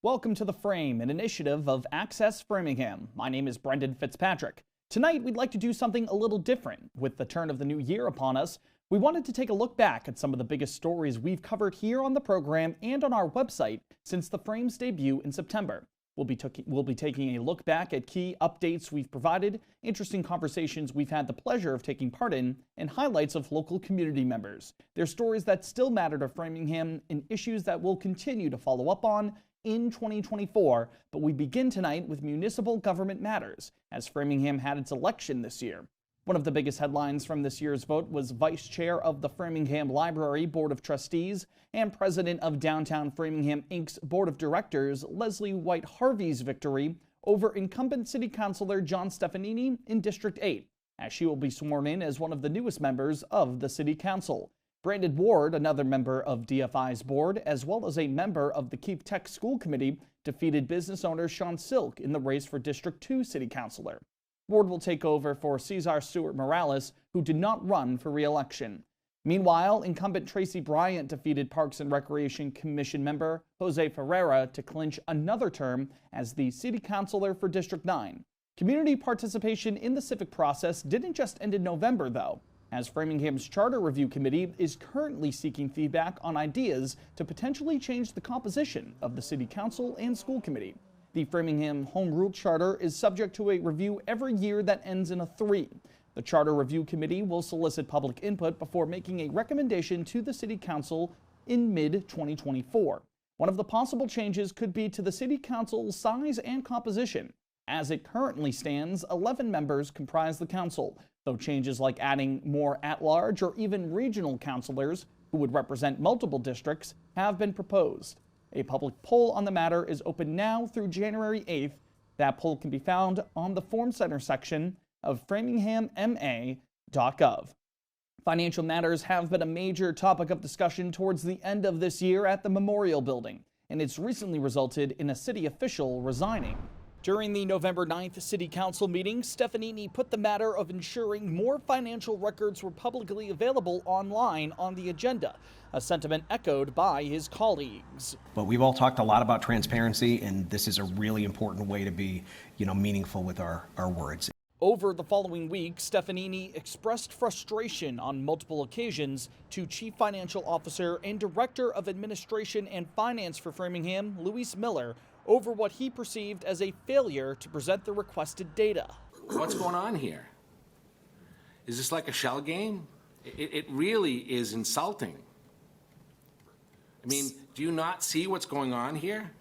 Welcome to The Frame, an initiative of Access Framingham. My name is Brendan Fitzpatrick. Tonight, we'd like to do something a little different. With the turn of the new year upon us, we wanted to take a look back at some of the biggest stories we've covered here on the program and on our website since The Frame's debut in September. We'll be taking a look back at key updates we've provided, interesting conversations we've had the pleasure of taking part in, and highlights of local community members. They're stories that still matter to Framingham and issues that we'll continue to follow up on in 2024, but we begin tonight with municipal government matters, as Framingham had its election this year. One of the biggest headlines from this year's vote was Vice Chair of the Framingham Library Board of Trustees and President of Downtown Framingham Inc.'s Board of Directors, Leslie White Harvey's victory over incumbent City Councilor John Stefanini in District 8, as she will be sworn in as one of the newest members of the City Council. Brandon Ward, another member of DFI's board, as well as a member of the Keefe Tech School Committee, defeated business owner Sean Silk in the race for District 2 City Councilor. Ward will take over for Cesar Stewart Morales, who did not run for re-election. Meanwhile, incumbent Tracy Bryant defeated Parks and Recreation Commission member Jose Ferreira to clinch another term as the City Councilor for District 9. Community participation in the civic process didn't just end in November, though, as Framingham's Charter Review Committee is currently seeking feedback on ideas to potentially change the composition of the City Council and School Committee. The Framingham Home Rule Charter is subject to a review every year that ends in a 3. The Charter Review Committee will solicit public input before making a recommendation to the City Council in mid-2024. One of the possible changes could be to the City Council's size and composition. As it currently stands, 11 members comprise the council, though changes like adding more at-large or even regional councilors who would represent multiple districts have been proposed. A public poll on the matter is open now through January 8th. That poll can be found on the Form Center section of framinghamma.gov. Financial matters have been a major topic of discussion towards the end of this year at the Memorial Building, and it's recently resulted in a city official resigning. During the November 9th City Council meeting, Stefanini put the matter of ensuring more financial records were publicly available online on the agenda, a sentiment echoed by his colleagues. But we've all talked a lot about transparency, and this is a really important way to be, meaningful with our words. Over the following week, Stefanini expressed frustration on multiple occasions to Chief Financial Officer and Director of Administration and Finance for Framingham, Luis Miller, over what he perceived as a failure to present the requested data. What's going on here? Is this like a shell game? It really is insulting. I mean, do you not see what's going on here?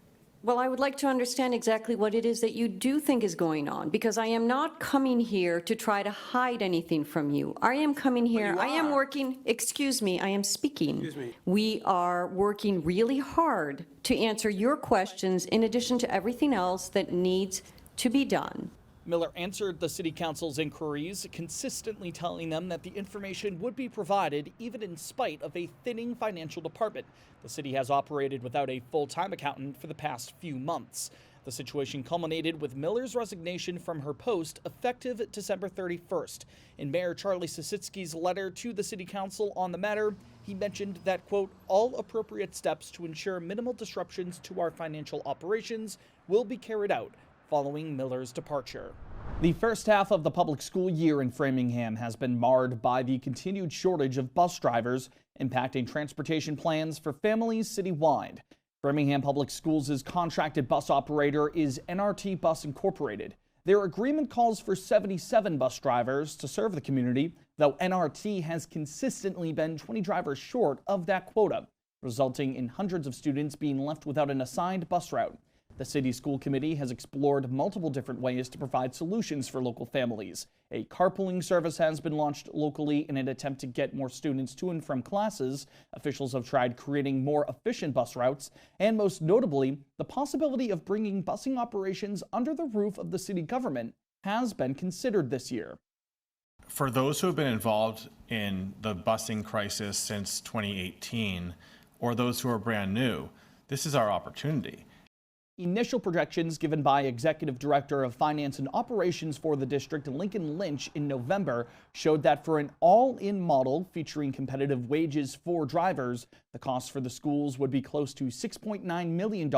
Well, I would like to understand exactly what it is that you do think is going on, because I am not coming here to try to hide anything from you. I am coming here, I am working, excuse me, I am speaking. Excuse me. We are working really hard to answer your questions in addition to everything else that needs to be done. Miller answered the City Council's inquiries, consistently telling them that the information would be provided even in spite of a thinning financial department. The city has operated without a full-time accountant for the past few months. The situation culminated with Miller's resignation from her post effective December 31st. In Mayor Charlie Sisitsky's letter to the City Council on the matter, he mentioned that, quote, all appropriate steps to ensure minimal disruptions to our financial operations will be carried out following Miller's departure. The first half of the public school year in Framingham has been marred by the continued shortage of bus drivers, impacting transportation plans for families citywide. Framingham Public Schools' contracted bus operator is NRT Bus Incorporated. Their agreement calls for 77 bus drivers to serve the community, though NRT has consistently been 20 drivers short of that quota, resulting in hundreds of students being left without an assigned bus route. The City School Committee has explored multiple different ways to provide solutions for local families. A carpooling service has been launched locally in an attempt to get more students to and from classes. Officials have tried creating more efficient bus routes, and most notably, the possibility of bringing busing operations under the roof of the city government has been considered this year. For those who have been involved in the busing crisis since 2018, or those who are brand new, this is our opportunity. Initial projections given by Executive Director of Finance and Operations for the district, Lincoln Lynch, in November showed that for an all-in model featuring competitive wages for drivers, the cost for the schools would be close to $6.9 million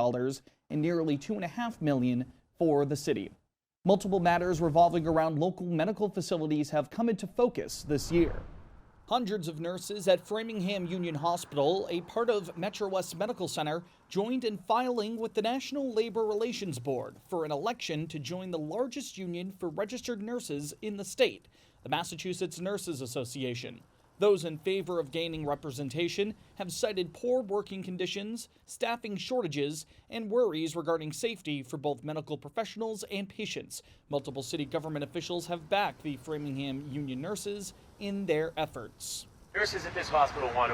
and nearly $2.5 million for the city. Multiple matters revolving around local medical facilities have come into focus this year. Hundreds of nurses at Framingham Union Hospital, a part of Metro West Medical Center, joined in filing with the National Labor Relations Board for an election to join the largest union for registered nurses in the state, the Massachusetts Nurses Association. Those in favor of gaining representation have cited poor working conditions, staffing shortages, and worries regarding safety for both medical professionals and patients. Multiple city government officials have backed the Framingham Union nurses in their efforts. Nurses at this hospital want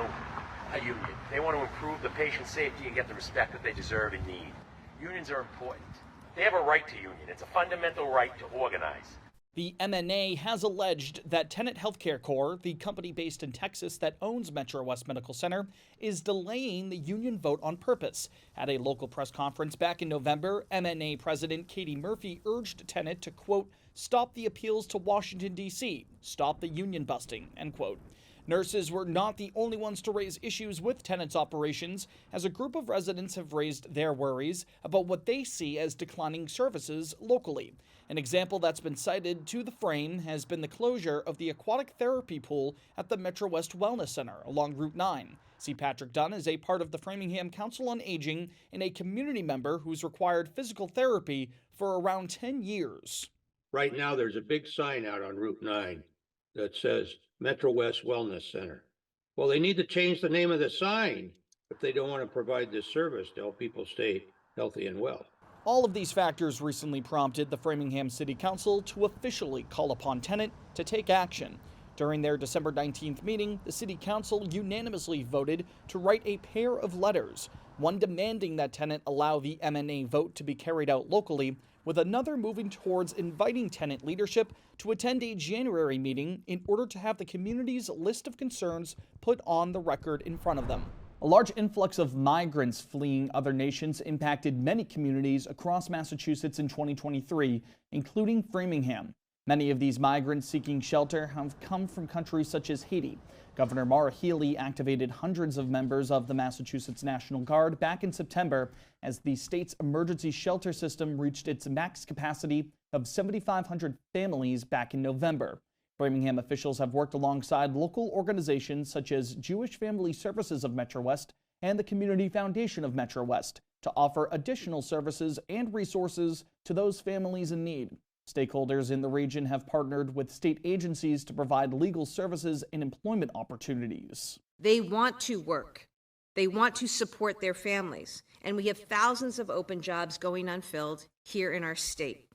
a union. They want to improve the patient safety and get the respect that they deserve and need. Unions are important. They have a right to union. It's a fundamental right to organize. The MNA has alleged that Tenet Healthcare Corp., the company based in Texas that owns Metro West Medical Center, is delaying the union vote on purpose. At a local press conference back in November, MNA President Katie Murphy urged Tenet to, quote, stop the appeals to Washington, D.C., stop the union busting, end quote. Nurses were not the only ones to raise issues with Tenet's operations, as a group of residents have raised their worries about what they see as declining services locally. An example that's been cited to the frame has been the closure of the aquatic therapy pool at the Metro West Wellness Center along Route 9. C. Patrick Dunn is a part of the Framingham Council on Aging and a community member who's required physical therapy for around 10 years. Right now, there's a big sign out on Route 9 that says Metro West Wellness Center. Well, they need to change the name of the sign if they don't want to provide this service to help people stay healthy and well. All of these factors recently prompted the Framingham City Council to officially call upon Tenet to take action. During their December 19th meeting, the City Council unanimously voted to write a pair of letters, one demanding that Tenet allow the MNA vote to be carried out locally, with another moving towards inviting Tenet leadership to attend a January meeting in order to have the community's list of concerns put on the record in front of them. A large influx of migrants fleeing other nations impacted many communities across Massachusetts in 2023, including Framingham. Many of these migrants seeking shelter have come from countries such as Haiti. Governor Maura Healey activated hundreds of members of the Massachusetts National Guard back in September as the state's emergency shelter system reached its max capacity of 7,500 families back in November. Framingham officials have worked alongside local organizations such as Jewish Family Services of Metro West and the Community Foundation of Metro West to offer additional services and resources to those families in need. Stakeholders in the region have partnered with state agencies to provide legal services and employment opportunities. They want to work. They want to support their families. And we have thousands of open jobs going unfilled here in our state.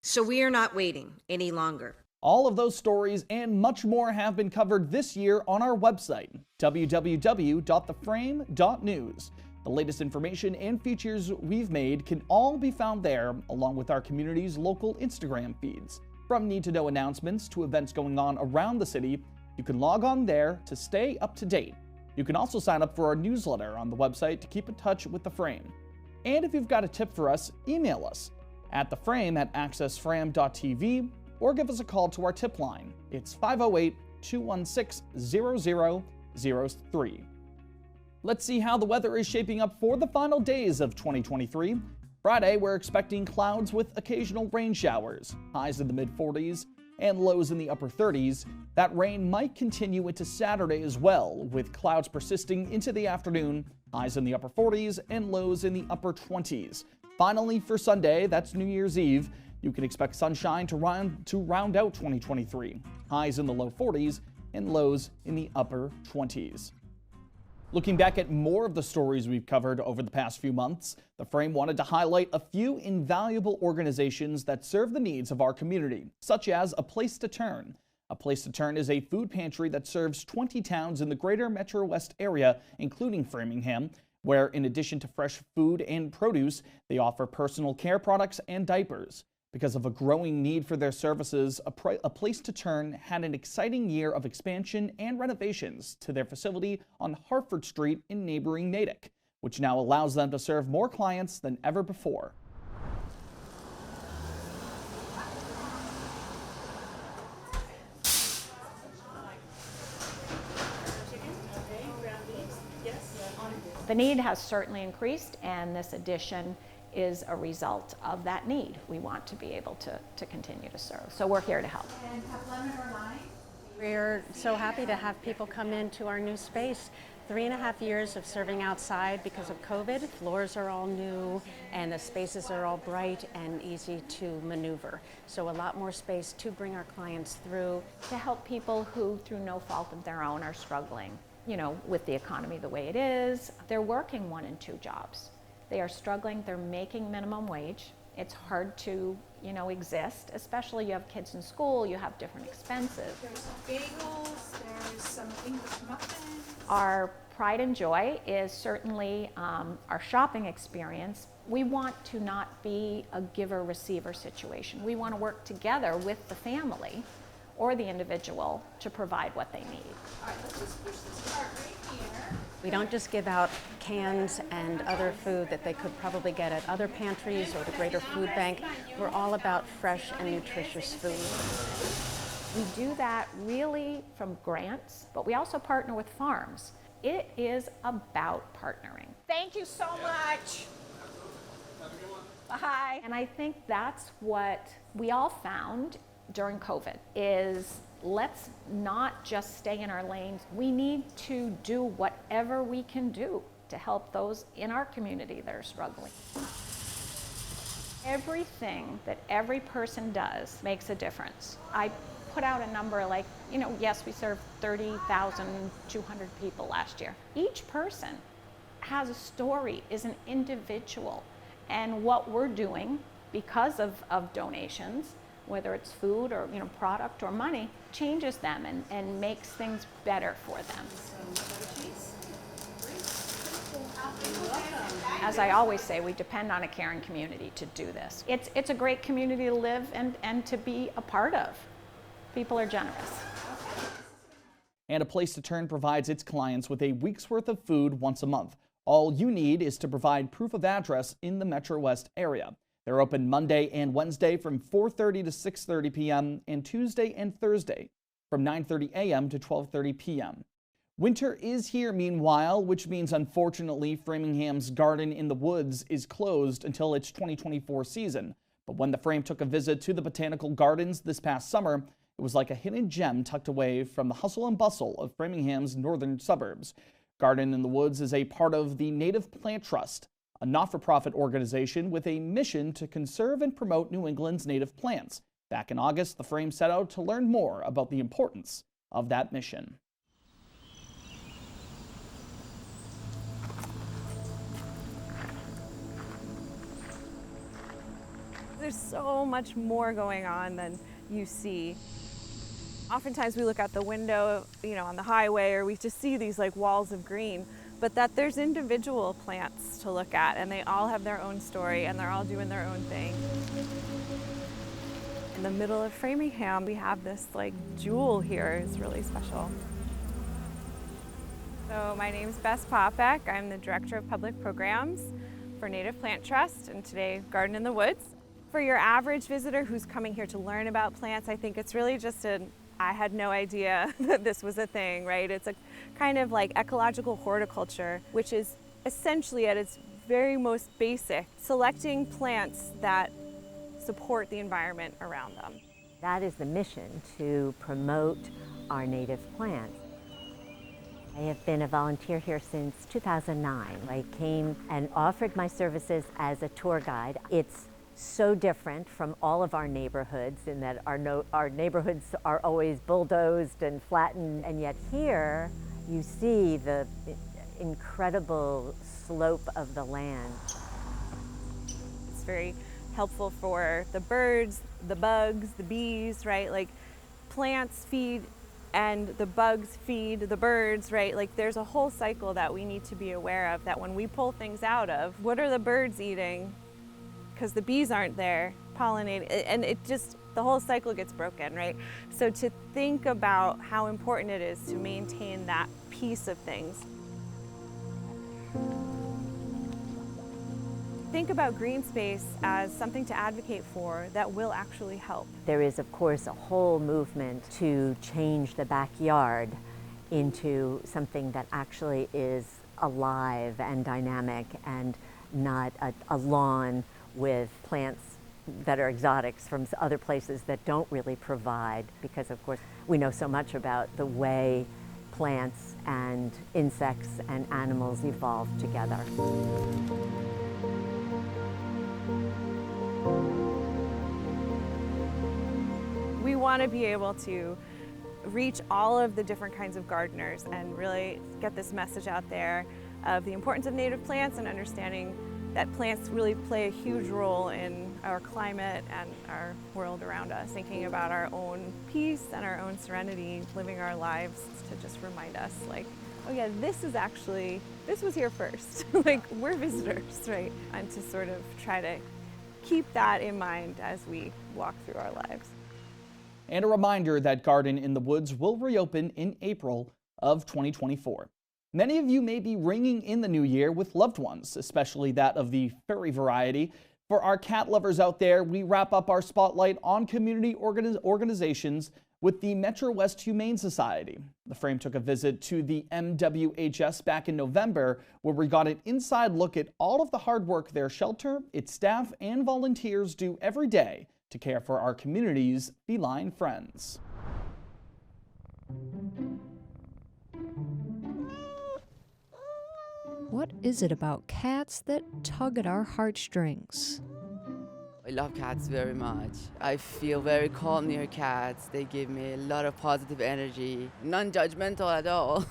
So we are not waiting any longer. All of those stories and much more have been covered this year on our website, www.theframe.news. The latest information and features we've made can all be found there, along with our community's local Instagram feeds. From need-to-know announcements to events going on around the city, you can log on there to stay up to date. You can also sign up for our newsletter on the website to keep in touch with The Frame. And if you've got a tip for us, email us at theframe@accessfram.tv or give us a call to our tip line. It's 508-216-0003. Let's see how the weather is shaping up for the final days of 2023. Friday, we're expecting clouds with occasional rain showers, highs in the mid-40s and lows in the upper 30s. That rain might continue into Saturday as well, with clouds persisting into the afternoon, highs in the upper 40s and lows in the upper 20s. Finally, for Sunday, that's New Year's Eve, you can expect sunshine to round out 2023, highs in the low 40s and lows in the upper 20s. Looking back at more of the stories we've covered over the past few months, The Frame wanted to highlight a few invaluable organizations that serve the needs of our community, such as A Place to Turn. A Place to Turn is a food pantry that serves 20 towns in the greater Metro West area, including Framingham, where in addition to fresh food and produce, they offer personal care products and diapers. Because of a growing need for their services, A Place to Turn had an exciting year of expansion and renovations to their facility on Hartford Street in neighboring Natick. which now allows them to serve more clients than ever before. The need has certainly increased, and this addition is a result of that need. We want to be able to continue to serve, so we're here to help. We're so happy to have people come into our new space. 3.5 years of serving outside because of COVID. Floors are all new and the spaces are all bright and easy to maneuver. So a lot more space to bring our clients through. To help people who, through no fault of their own, are struggling, with the economy the way it is. They're working 1 and 2 jobs. They are struggling, they're making minimum wage. It's hard to, exist, especially you have kids in school, you have different expenses. There's bagels, there's some English muffins. Our pride and joy is certainly our shopping experience. We want to not be a giver-receiver situation. We want to work together with the family or the individual to provide what they need. All right, let's just push this cart right here. We don't just give out cans and other food that they could probably get at other pantries or the Greater Food Bank. We're all about fresh and nutritious food. We do that really from grants, but we also partner with farms. It is about partnering. Thank you so much. Bye. And I think that's what we all found during COVID is let's not just stay in our lanes. We need to do whatever we can do to help those in our community that are struggling. Everything that every person does makes a difference. I put out a number like, yes, we served 30,200 people last year. Each person has a story, is an individual. And what we're doing because of donations, whether it's food or product or money, changes them and makes things better for them. As I always say, we depend on a caring community to do this. It's a great community to live and to be a part of. People are generous. And A Place to Turn provides its clients with a week's worth of food once a month. All you need is to provide proof of address in the Metro West area. They're open Monday and Wednesday from 4:30 to 6:30 p.m. and Tuesday and Thursday from 9:30 a.m. to 12:30 p.m. Winter is here meanwhile, which means unfortunately Framingham's Garden in the Woods is closed until its 2024 season. But when the Frame took a visit to the Botanical Gardens this past summer, it was like a hidden gem tucked away from the hustle and bustle of Framingham's northern suburbs. Garden in the Woods is a part of the Native Plant Trust, a not-for-profit organization with a mission to conserve and promote New England's native plants. Back in August, the Frame set out to learn more about the importance of that mission. There's so much more going on than you see. Oftentimes we look out the window, on the highway, or we just see these like walls of green, but that there's individual plants to look at, and they all have their own story, and they're all doing their own thing. In the middle of Framingham, we have this like jewel here. It's really special. So my name's Bess Popek. I'm the Director of Public Programs for Native Plant Trust, and today Garden in the Woods. For your average visitor who's coming here to learn about plants, I think it's really just I had no idea that this was a thing, right? It's a kind of like ecological horticulture, which is essentially at its very most basic, selecting plants that support the environment around them. That is the mission, to promote our native plants. I have been a volunteer here since 2009. I came and offered my services as a tour guide. It's so different from all of our neighborhoods in that our neighborhoods are always bulldozed and flattened, and yet here you see the incredible slope of the land. It's very helpful for the birds, the bugs, the bees, right? Like plants feed and the bugs feed the birds, right? Like there's a whole cycle that we need to be aware of, that when we pull things out of, what are the birds eating? Because the bees aren't there pollinating, and the whole cycle gets broken, right? So to think about how important it is to maintain that piece of things. think about green space as something to advocate for that will actually help. There is, of course, a whole movement to change the backyard into something that actually is alive and dynamic and not a lawn with plants that are exotics from other places that don't really provide, because of course we know so much about the way plants and insects and animals evolve together. We want to be able to reach all of the different kinds of gardeners and really get this message out there of the importance of native plants and understanding that plants really play a huge role in our climate and our world around us, thinking about our own peace and our own serenity, living our lives, to just remind us, like, oh yeah, this was here first. Like, we're visitors, right? And to sort of try to keep that in mind as we walk through our lives. And a reminder that Garden in the Woods will reopen in April of 2024. Many of you may be ringing in the new year with loved ones, especially that of the furry variety. For our cat lovers out there, we wrap up our spotlight on community organizations with the Metro West Humane Society. The Frame took a visit to the MWHS back in November, where we got an inside look at all of the hard work their shelter, its staff, and volunteers do every day to care for our community's feline friends. What is it about cats that tug at our heartstrings? I love cats very much. I feel very calm near cats. They give me a lot of positive energy, non-judgmental at all.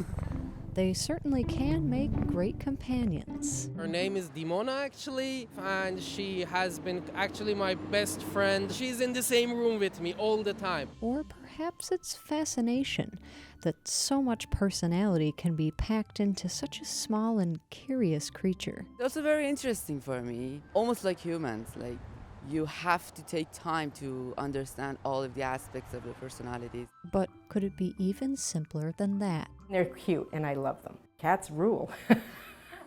They certainly can make great companions. Her name is Dimona, actually, and she has been actually my best friend. She's in the same room with me all the time. Or perhaps it's fascination that so much personality can be packed into such a small and curious creature. It's also very interesting for me, almost like humans. Like, you have to take time to understand all of the aspects of the personalities. But could it be even simpler than that? They're cute and I love them. Cats rule.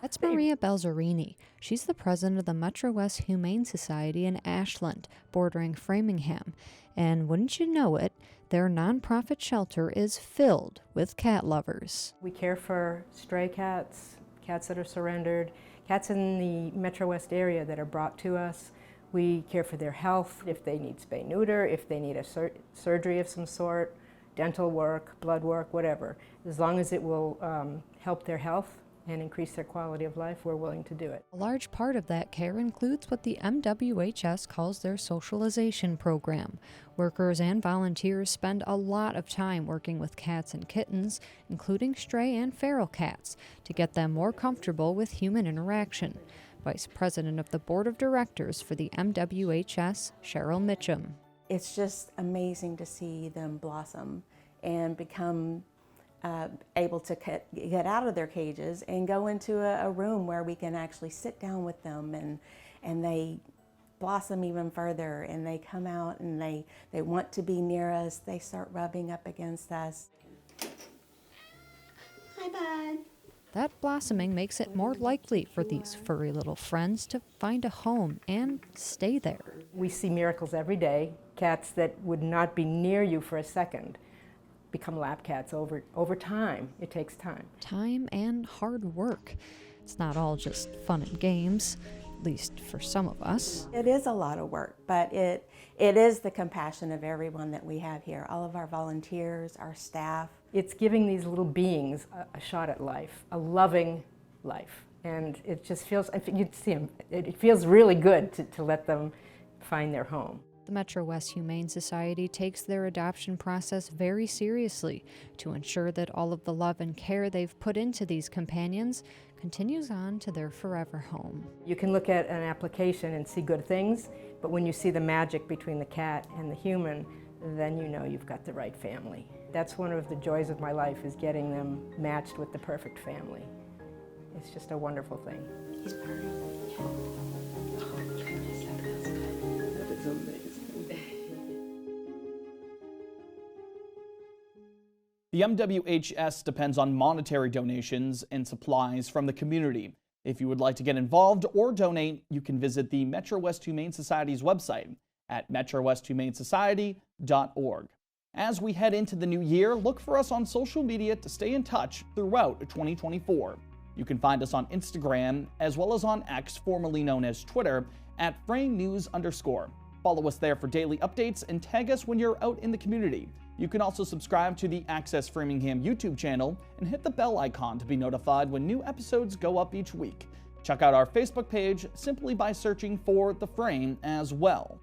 That's Maria Belzerini. She's the president of the Metro West Humane Society in Ashland, bordering Framingham. And wouldn't you know it, their nonprofit shelter is filled with cat lovers. We care for stray cats, cats that are surrendered, cats in the Metro West area that are brought to us. We care for their health, if they need spay-neuter, if they need a surgery of some sort, dental work, blood work, whatever. As long as it will help their health and increase their quality of life, we're willing to do it. A large part of that care includes what the MWHS calls their socialization program. Workers and volunteers spend a lot of time working with cats and kittens, including stray and feral cats, to get them more comfortable with human interaction. Vice President of the Board of Directors for the MWHS, Cheryl Mitchum. It's just amazing to see them blossom and become able to get out of their cages and go into a room where we can actually sit down with them, and they blossom even further, and they come out and they want to be near us. They start rubbing up against us. Hi, bud. That blossoming makes it more likely for these furry little friends to find a home and stay there. We see miracles every day. Cats that would not be near you for a second become lap cats over time. It takes time. Time and hard work. It's not all just fun and games, at least for some of us. It is a lot of work, but it is the compassion of everyone that we have here, all of our volunteers, our staff. It's giving these little beings a shot at life, a loving life. And it just feels, you'd see them, it feels really good to let them find their home. The Metro West Humane Society takes their adoption process very seriously to ensure that all of the love and care they've put into these companions continues on to their forever home. You can look at an application and see good things, but when you see the magic between the cat and the human, then you know you've got the right family. That's one of the joys of my life, is getting them matched with the perfect family. It's just a wonderful thing. He's purring. That is amazing. The MWHS depends on monetary donations and supplies from the community. If you would like to get involved or donate, you can visit the Metro West Humane Society's website at metrowesthumanesociety.org. As we head into the new year, look for us on social media to stay in touch throughout 2024. You can find us on Instagram as well as on X, formerly known as Twitter, at FrameNews_. Follow us there for daily updates and tag us when you're out in the community. You can also subscribe to the Access Framingham YouTube channel and hit the bell icon to be notified when new episodes go up each week. Check out our Facebook page simply by searching for The Frame as well.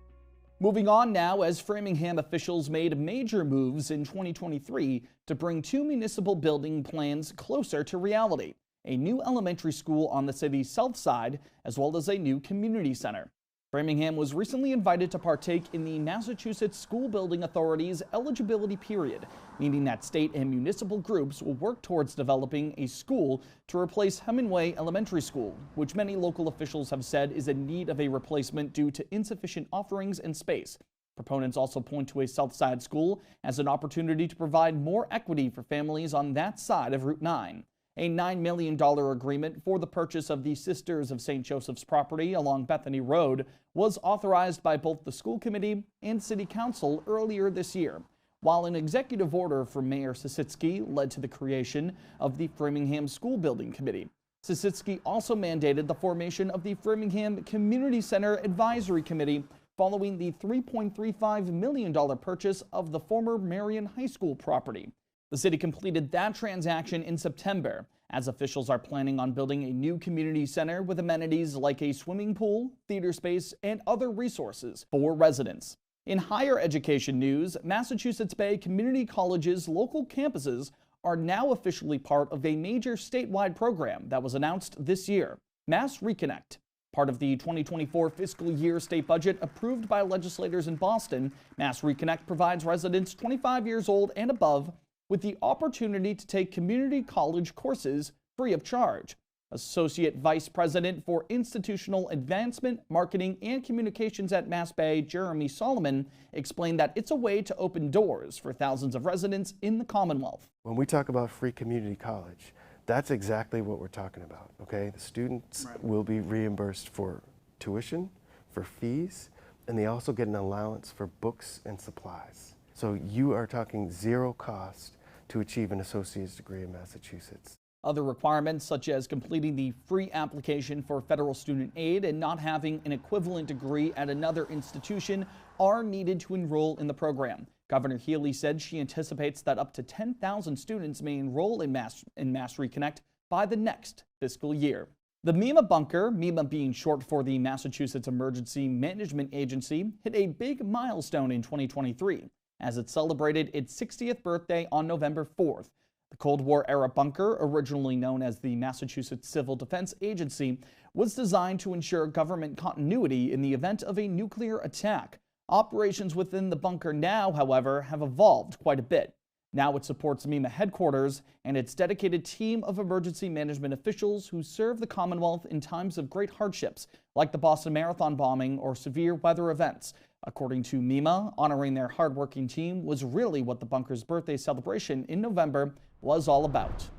Moving on now, as Framingham officials made major moves in 2023 to bring two municipal building plans closer to reality: a new elementary school on the city's south side, as well as a new community center. Framingham was recently invited to partake in the Massachusetts School Building Authority's eligibility period, meaning that state and municipal groups will work towards developing a school to replace Hemingway Elementary School, which many local officials have said is in need of a replacement due to insufficient offerings and space. Proponents also point to a South Side school as an opportunity to provide more equity for families on that side of Route 9. A $9 million agreement for the purchase of the Sisters of St. Joseph's property along Bethany Road was authorized by both the school committee and city council earlier this year, while an executive order from Mayor Sisitsky led to the creation of the Framingham School Building Committee. Sisitsky also mandated the formation of the Framingham Community Center Advisory Committee following the $3.35 million purchase of the former Marion High School property. The city completed that transaction in September, as officials are planning on building a new community center with amenities like a swimming pool, theater space, and other resources for residents. In higher education news, Massachusetts Bay Community College's local campuses are now officially part of a major statewide program that was announced this year, Mass Reconnect. Part of the 2024 fiscal year state budget approved by legislators in Boston, Mass Reconnect provides residents 25 years old and above with the opportunity to take community college courses free of charge. Associate Vice President for Institutional Advancement, Marketing, and Communications at Mass Bay, Jeremy Solomon, explained that it's a way to open doors for thousands of residents in the Commonwealth. When we talk about free community college, that's exactly what we're talking about, okay? The students will be reimbursed for tuition, for fees, and they also get an allowance for books and supplies. So you are talking zero cost to achieve an associate's degree in Massachusetts. Other requirements, such as completing the free application for federal student aid and not having an equivalent degree at another institution, are needed to enroll in the program. Governor Healy said she anticipates that up to 10,000 students may enroll in Mass Reconnect by the next fiscal year. The MEMA bunker, MEMA being short for the Massachusetts Emergency Management Agency, hit a big milestone in 2023 as it celebrated its 60th birthday on November 4th. The Cold War-era bunker, originally known as the Massachusetts Civil Defense Agency, was designed to ensure government continuity in the event of a nuclear attack. Operations within the bunker now, however, have evolved quite a bit. Now it supports MEMA headquarters and its dedicated team of emergency management officials who serve the Commonwealth in times of great hardships, like the Boston Marathon bombing or severe weather events. According to MEMA, honoring their hardworking team was really what the bunker's birthday celebration in November was all about.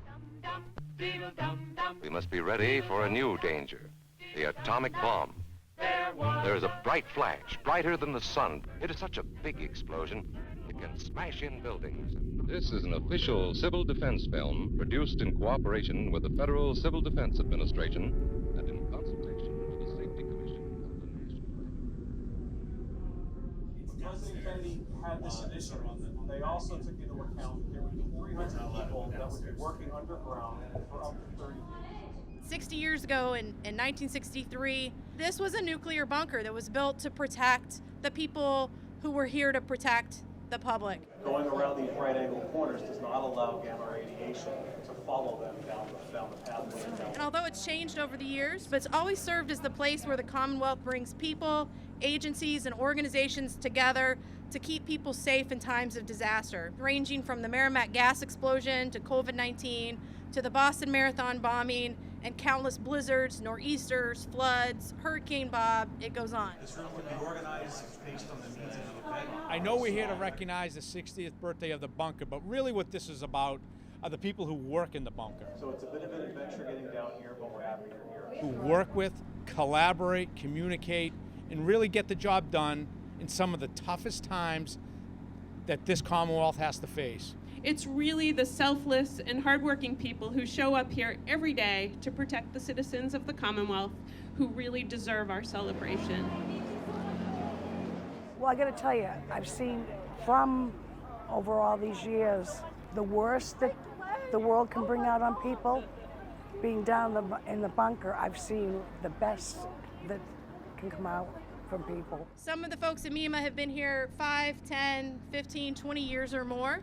We must be ready for a new danger, the atomic bomb. There is a bright flash, brighter than the sun. It is such a big explosion, it can smash in buildings. This is an official civil defense film produced in cooperation with the Federal Civil Defense Administration and in consultation with the Safety Commission of the nation. President Kennedy had this initiative. They also took into account that there would be 300 people that would be working underground for up to 30 years. 60 years ago in 1963, this was a nuclear bunker that was built to protect the people who were here to protect the public. Going around these right-angled corners does not allow gamma radiation to follow them down the pathway. And although it's changed over the years, but it's always served as the place where the Commonwealth brings people, agencies, and organizations together to keep people safe in times of disaster, ranging from the Merrimack gas explosion to COVID-19 to the Boston Marathon bombing and countless blizzards, nor'easters, floods, Hurricane Bob, it goes on. This room can be organized based on the needs of the event. I know we're here to recognize the 60th birthday of the bunker, but really what this is about, are the people who work in the bunker. So it's a bit of an adventure getting down here, but we're happy you're here. Who work with, collaborate, communicate, and really get the job done in some of the toughest times that this Commonwealth has to face. It's really the selfless and hardworking people who show up here every day to protect the citizens of the Commonwealth who really deserve our celebration. Well, I got to tell you, I've seen from over all these years the worst that the world can bring out on people. Being down in the bunker, I've seen the best that can come out from people. Some of the folks at MEMA have been here 5, 10, 15, 20 years or more.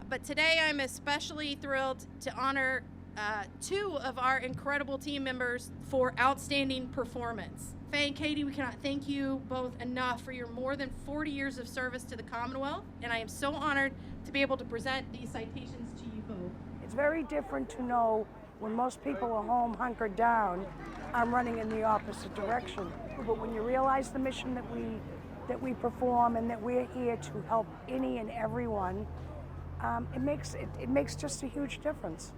But today I'm especially thrilled to honor 2 of our incredible team members for outstanding performance. Faye and Katie, we cannot thank you both enough for your more than 40 years of service to the Commonwealth, and I am so honored to be able to present these citations to you both. It's very different to know when most people are home hunkered down, I'm running in the opposite direction. But when you realize the mission that we perform and that we're here to help any and everyone, it makes just a huge difference.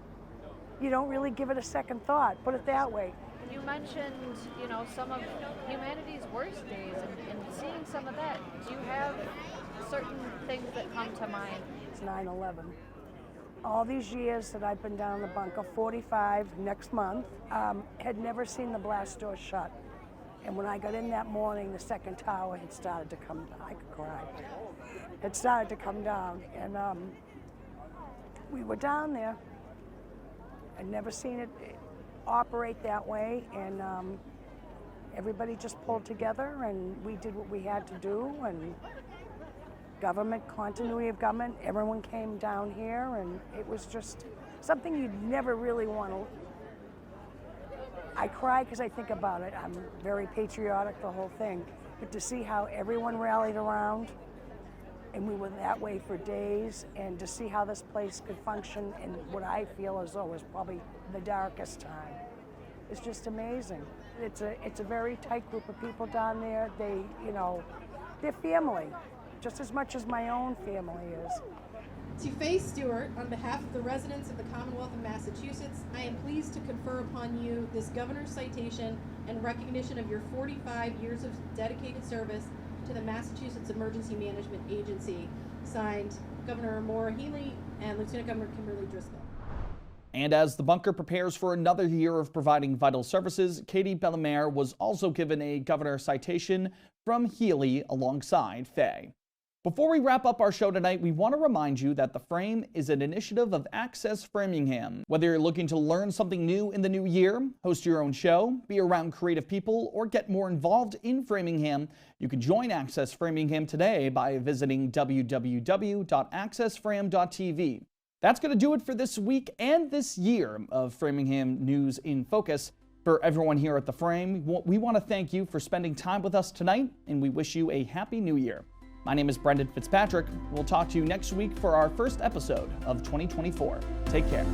You don't really give it a second thought, put it that way. You mentioned, some of humanity's worst days and seeing some of that. Do you have certain things that come to mind? It's 9/11. All these years that I've been down the bunker, 45 next month, had never seen the blast door shut. And when I got in that morning, the second tower had started to come down. I could cry. It started to come down, and we were down there. I'd never seen it operate that way, and everybody just pulled together, and we did what we had to do, and continuity of government, everyone came down here, and it was just something you'd never really want to. I cry because I think about it. I'm very patriotic, the whole thing, but to see how everyone rallied around, and we were that way for days, and to see how this place could function in what I feel as though was probably the darkest time, it's just amazing. It's a very tight group of people down there. They're family, just as much as my own family is. To Faye Stewart, on behalf of the residents of the Commonwealth of Massachusetts, I am pleased to confer upon you this governor's citation and recognition of your 45 years of dedicated service to the Massachusetts Emergency Management Agency. Signed, Governor Maura Healey and Lieutenant Governor Kimberly Driscoll. And as the bunker prepares for another year of providing vital services, Katie Bellemare was also given a governor's citation from Healey alongside Faye. Before we wrap up our show tonight, we want to remind you that The Frame is an initiative of Access Framingham. Whether you're looking to learn something new in the new year, host your own show, be around creative people, or get more involved in Framingham, you can join Access Framingham today by visiting www.accessfram.tv. That's going to do it for this week and this year of Framingham News in Focus. For everyone here at The Frame, we want to thank you for spending time with us tonight, and we wish you a happy new year. My name is Brendan Fitzpatrick. We'll talk to you next week for our first episode of 2024. Take care.